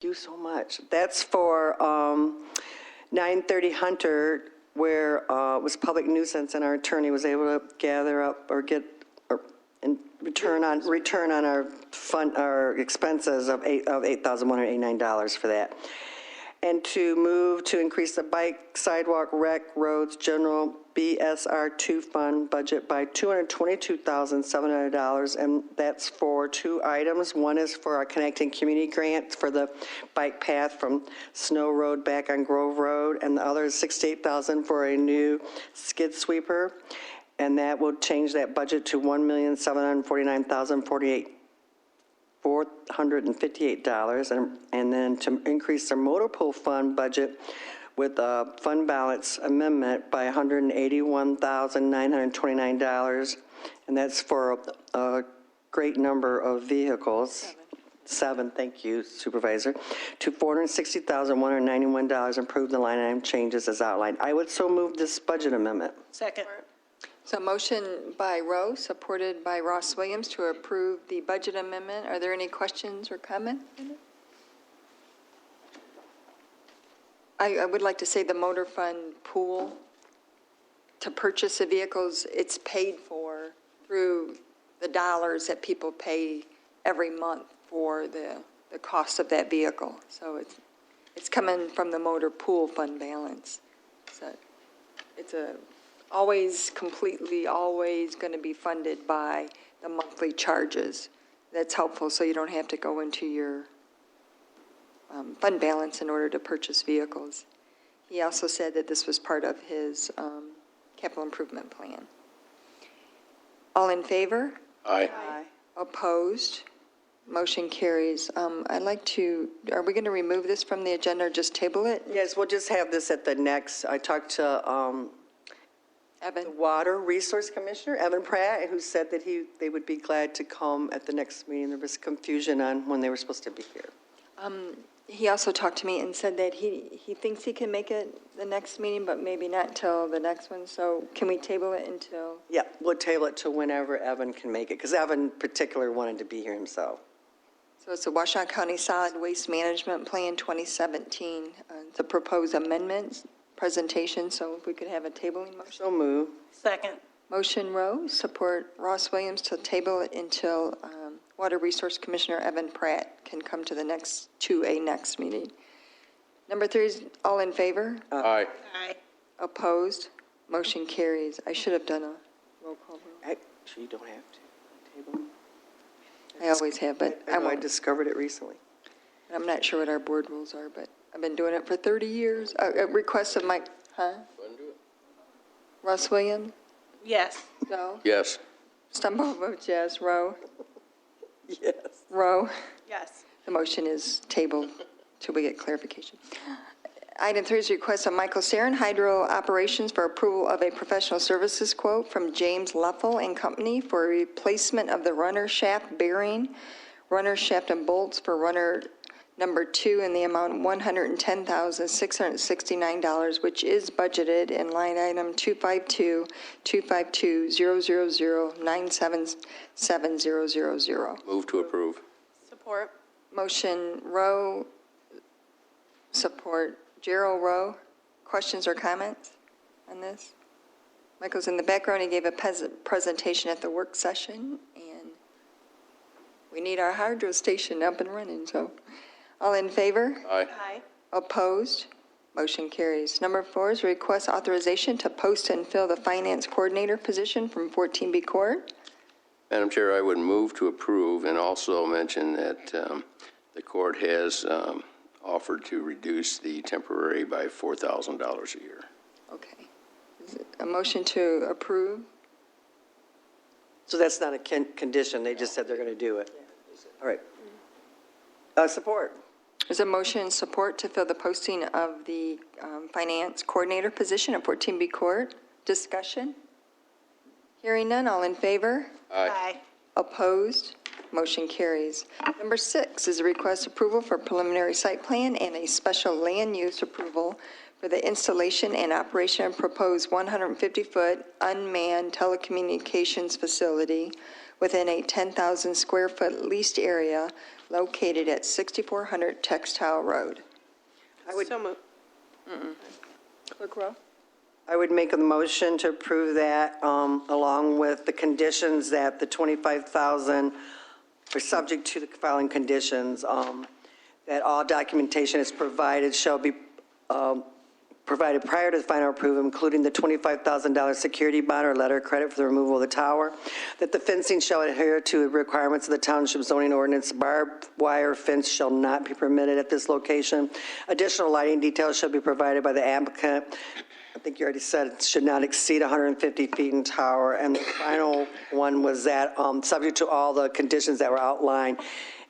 you so much. That's for 930 Hunter, where it was public nuisance, and our attorney was able to gather up or get and return on our fund, our expenses of $8,189 for that. And to move to increase the bike, sidewalk, rec, roads, general BSR2 fund budget by $222,700, and that's for two items. One is for our Connecting Community Grant for the bike path from Snow Road back on Grove Road, and the other is $68,000 for a new skid sweeper, and that will change that budget to $1,749,458, and then to increase the motor pool fund budget with a fund balance amendment by $181,929, and that's for a great number of vehicles. Seven, thank you, Supervisor, to $460,191, improve the line item changes as outlined. I would so move this budget amendment. Second. So motion by Rowe, supported by Ross Williams to approve the budget amendment. Are there any questions or comments? I would like to say the motor fund pool to purchase the vehicles, it's paid for through the dollars that people pay every month for the cost of that vehicle. So it's coming from the motor pool fund balance. So it's always going to be funded by the monthly charges. That's helpful, so you don't have to go into your fund balance in order to purchase vehicles. He also said that this was part of his capital improvement plan. All in favor? Aye. Opposed? Motion carries. I'd like to, are we going to remove this from the agenda or just table it? Yes, we'll just have this at the next. I talked to Evan? the Water Resource Commissioner, Evan Pratt, who said that they would be glad to come at the next meeting. There was confusion on when they were supposed to be here. He also talked to me and said that he thinks he can make it the next meeting, but maybe not until the next one. So can we table it until? Yeah, we'll table it to whenever Evan can make it, because Evan in particular wanted to be here himself. So it's the Washtenaw County Solid Waste Management Plan 2017, the proposed amendments presentation. So if we could have a tabling motion. So move. Second. Motion Rowe, support Ross Williams to table it until Water Resource Commissioner Evan Pratt can come to a next meeting. Number 3 is all in favor? Aye. Aye. Opposed? Motion carries. I should have done a roll call vote. Actually, you don't have to table. I always have, but I I won't. discovered it recently. I'm not sure what our board rules are, but I've been doing it for 30 years. A request of Mike, Russ Williams? Yes. No. Yes. Stumble votes yes. Rowe? Yes. Rowe? Yes. The motion is tabled till we get clarification. Item 3 is request of Michael Sarin, Hydro Operations, for approval of a professional services quote from James Leffel and Company for replacement of the runner shaft bearing, runner shaft and bolts for runner number 2 in the amount of $110,669, which is budgeted in line item 252-252-000-977-000. Move to approve. Support. Motion Rowe, support Gerald Rowe. Questions or comments on this? Michael's in the background. He gave a presentation at the work session, and we need our hydro station up and running. So, all in favor? Aye. Aye. Opposed? Motion carries. Number 4 is request authorization to post and fill the finance coordinator position from 14B Court. Madam Chair, I would move to approve and also mention that the court has offered to reduce the temporary by $4,000 a year. Okay. Is it a motion to approve? So that's not a condition. They just said they're going to do it. All right. Support. There's a motion and support to fill the posting of the finance coordinator position at 14B Court. Discussion? Hearing none, all in favor? Aye. Opposed? Motion carries. Number 6 is a request approval for preliminary site plan and a special land use approval for the installation and operation of proposed 150-foot unmanned telecommunications facility within a 10,000 square foot leased area located at 6400 Textile Road. So moved. Clerk Rowe? I would make a motion to approve that, along with the conditions that the 25,000 are subject to the following conditions, that all documentation is provided shall be provided prior to the final approval, including the $25,000 security bond or letter of credit for the removal of the tower, that the fencing shall adhere to the requirements of the township zoning ordinance. Barbed wire fence shall not be permitted at this location. Additional lighting details shall be provided by the applicant. I think you already said it should not exceed 150 feet in tower. And the final one was that, subject to all the conditions that were outlined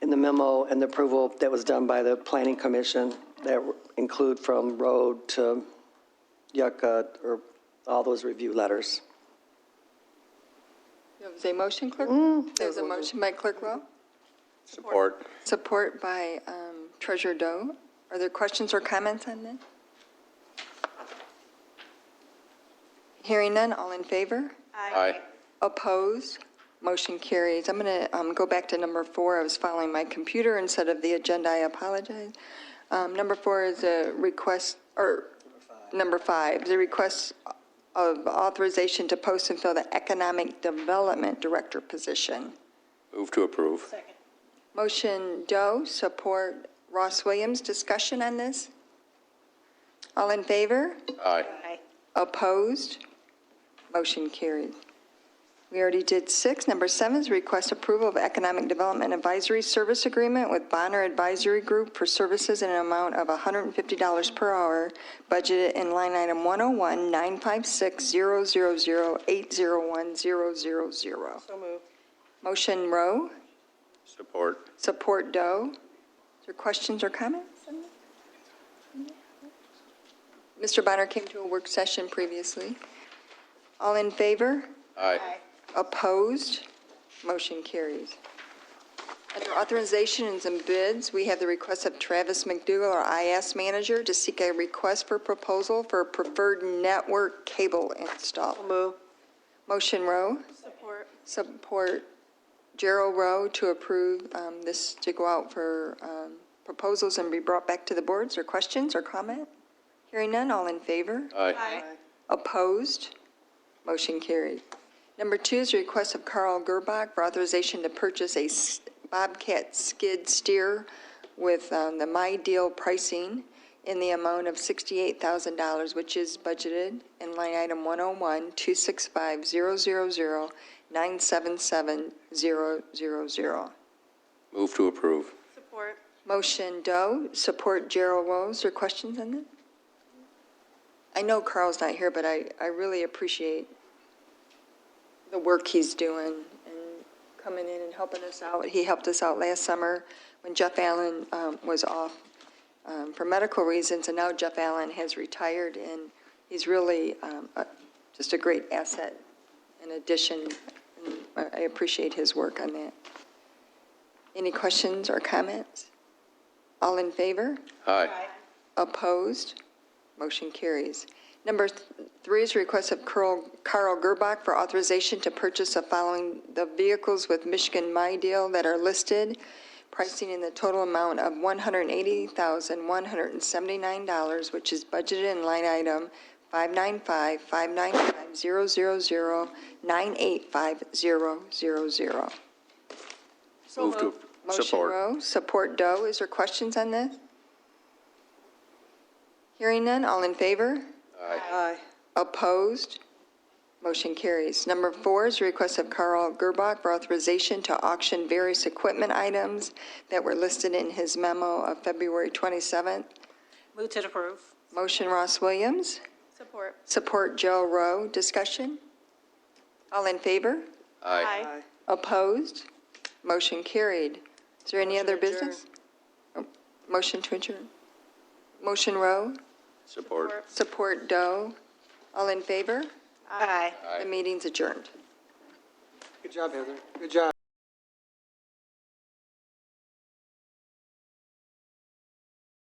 in the memo and the approval that was done by the Planning Commission that include from road to Yucca, or all those review letters. There was a motion, Clerk? There's a motion by Clerk Rowe, Support. support by Treasurer Doe. Are there questions or comments on that? Hearing none, all in favor? Aye. Opposed? Motion carries. I'm going to go back to number 4. I was following my computer instead of the agenda. I apologize. Number 4 is a request, or number 5 is a request of authorization to post and fill the Economic Development Director position. Move to approve. Second. Motion Doe, support Ross Williams. Discussion on this? All in favor? Aye. Aye. Opposed? Motion carried. We already did 6. Number 7 is request approval of Economic Development Advisory Service Agreement with Bonner Advisory Group for services in an amount of $150 per hour, budgeted in line item 101-956-000-801-000. So moved. Motion Rowe, Support. support Doe. Is there questions or comments on that? Mr. Bonner came to a work session previously. All in favor? Aye. Opposed? Motion carries. Under authorizations and bids, we have the request of Travis McDougall, our IS manager, to seek a request for proposal for a preferred network cable install. Move. Motion Rowe, Support. support Gerald Rowe to approve this to go out for proposals and be brought back to the boards. Or questions or comment? Hearing none, all in favor? Aye. Opposed? Motion carried. Number 2 is a request of Carl Gerbach for authorization to purchase a Bobcat skid steer with the My Deal pricing in the amount of $68,000, which is budgeted in line item 101-265-000-977-000. Move to approve. Support. Motion Doe, support Gerald Rose. Are questions on that? I know Carl's not here, but I really appreciate the work he's doing and coming in and helping us out. He helped us out last summer when Jeff Allen was off for medical reasons, and now Jeff Allen has retired, and he's really just a great asset in addition. And I appreciate his work on that. Any questions or comments? All in favor? Aye. Opposed? Motion carries. Number 3 is a request of Carl Gerbach for authorization to purchase the following the vehicles with Michigan My Deal that are listed, pricing in the total amount of $180,179, which is budgeted in line item 595-595-000-985-000. Move to Motion support. Rowe, support Doe. Is there questions on this? Hearing none, all in favor? Aye. Opposed? Motion carries. Number 4 is a request of Carl Gerbach for authorization to auction various equipment items that were listed in his memo of February 27th. Move to approve. Motion Ross Williams, Support. support Joe Rowe. Discussion? All in favor? Aye. Opposed? Motion carried. Is there any Motion other to adjourn. business? Oh, motion to adjourn. Motion Rowe, Support. support Doe. All in favor? Aye. The meeting's adjourned. Good job, Heather. Good job.